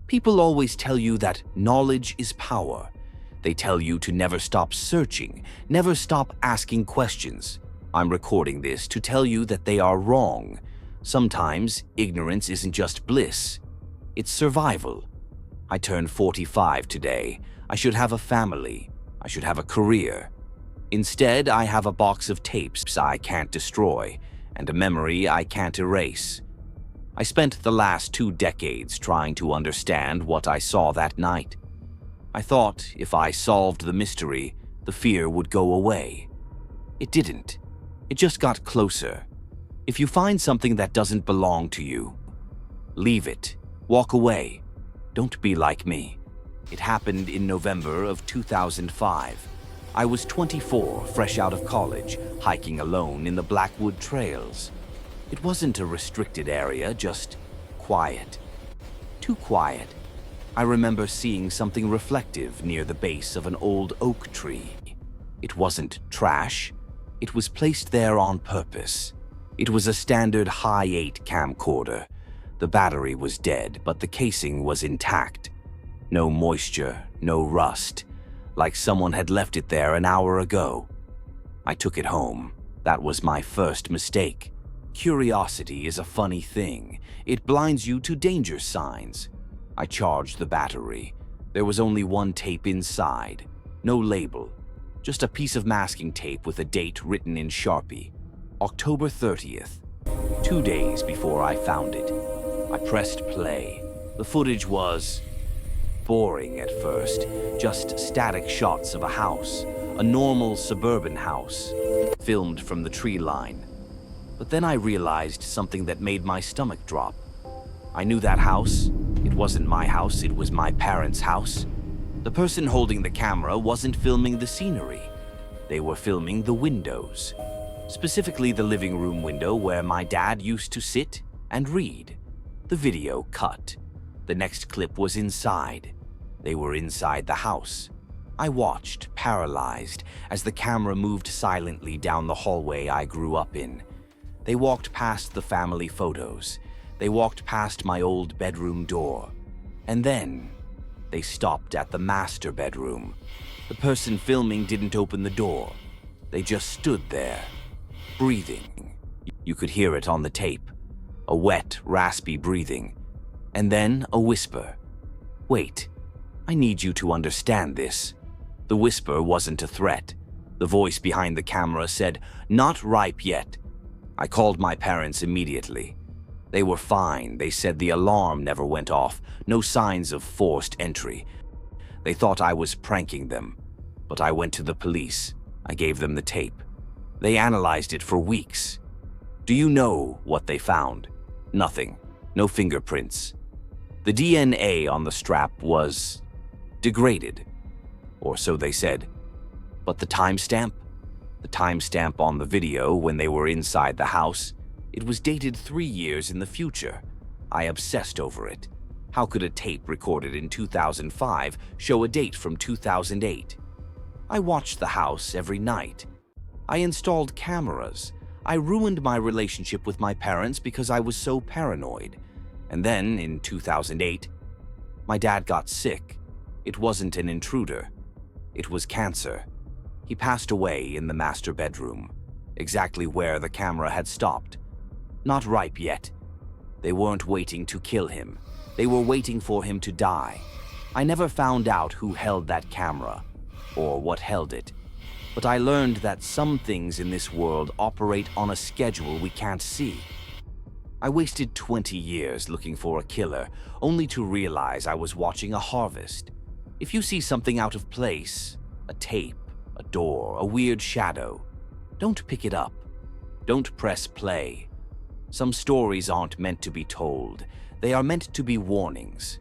People always tell you that knowledge is power. They tell you to never stop searching, never stop asking questions. I'm recording this to tell you that they are wrong. Sometimes ignorance isn't just bliss, it's survival. I turned 45 today. I should have a family. I should have a career. Instead, I have a box of tapes I can't destroy and a memory I can't erase. I spent the last 2 decades trying to understand what I saw that night. I thought if I solved the mystery, the fear would go away. It didn't. It just got closer. If you find something that doesn't belong to you, leave it. Walk away. Don't be like me. It happened in November of 2005. I was 24, fresh out of college, hiking alone in the Blackwood trails. It wasn't a restricted area, just quiet. Too quiet. I remember seeing something reflective near the base of an old oak tree. It wasn't trash. It was placed there on purpose. It was a standard high-8 camcorder. The battery was dead, but the casing was intact. No moisture, no rust, like someone had left it there an hour ago. I took it home. That was my first mistake. Curiosity is a funny thing. It blinds you to danger signs. I charged the battery. There was only one tape inside. No label. Just a piece of masking tape with a date written in Sharpie. October 30th. 2 days before I found it. I pressed play. The footage was boring at first. Just static shots of a house. A normal suburban house. Filmed from the tree line. But then I realized something that made my stomach drop. I knew that house. It wasn't my house, it was my parents' house. The person holding the camera wasn't filming the scenery. They were filming the windows. Specifically the living room window where my dad used to sit and read. The video cut. The next clip was inside. They were inside the house. I watched, paralyzed, as the camera moved silently down the hallway I grew up in. They walked past the family photos. They walked past my old bedroom door. And then, they stopped at the master bedroom. The person filming didn't open the door. They just stood there, breathing. You could hear it on the tape. A wet, raspy breathing. And then a whisper. Wait, I need you to understand this. The whisper wasn't a threat. The voice behind the camera said, "Not ripe yet." I called my parents immediately. They were fine. They said the alarm never went off, no signs of forced entry. They thought I was pranking them, but I went to the police. I gave them the tape. They analyzed it for weeks. Do you know what they found? Nothing. No fingerprints. The DNA on the strap was degraded, or so they said. But the timestamp? The timestamp on the video when they were inside the house, it was dated 3 years in the future. I obsessed over it. How could a tape recorded in 2005 show a date from 2008? I watched the house every night. I installed cameras. I ruined my relationship with my parents because I was so paranoid. And then, in 2008, my dad got sick. It wasn't an intruder. It was cancer. He passed away in the master bedroom, exactly where the camera had stopped. Not ripe yet. They weren't waiting to kill him. They were waiting for him to die. I never found out who held that camera, or what held it. But I learned that some things in this world operate on a schedule we can't see. I wasted 20 years looking for a killer, only to realize I was watching a harvest. If you see something out of place, a tape, a door, a weird shadow, don't pick it up. Don't press play. Some stories aren't meant to be told. They are meant to be warnings.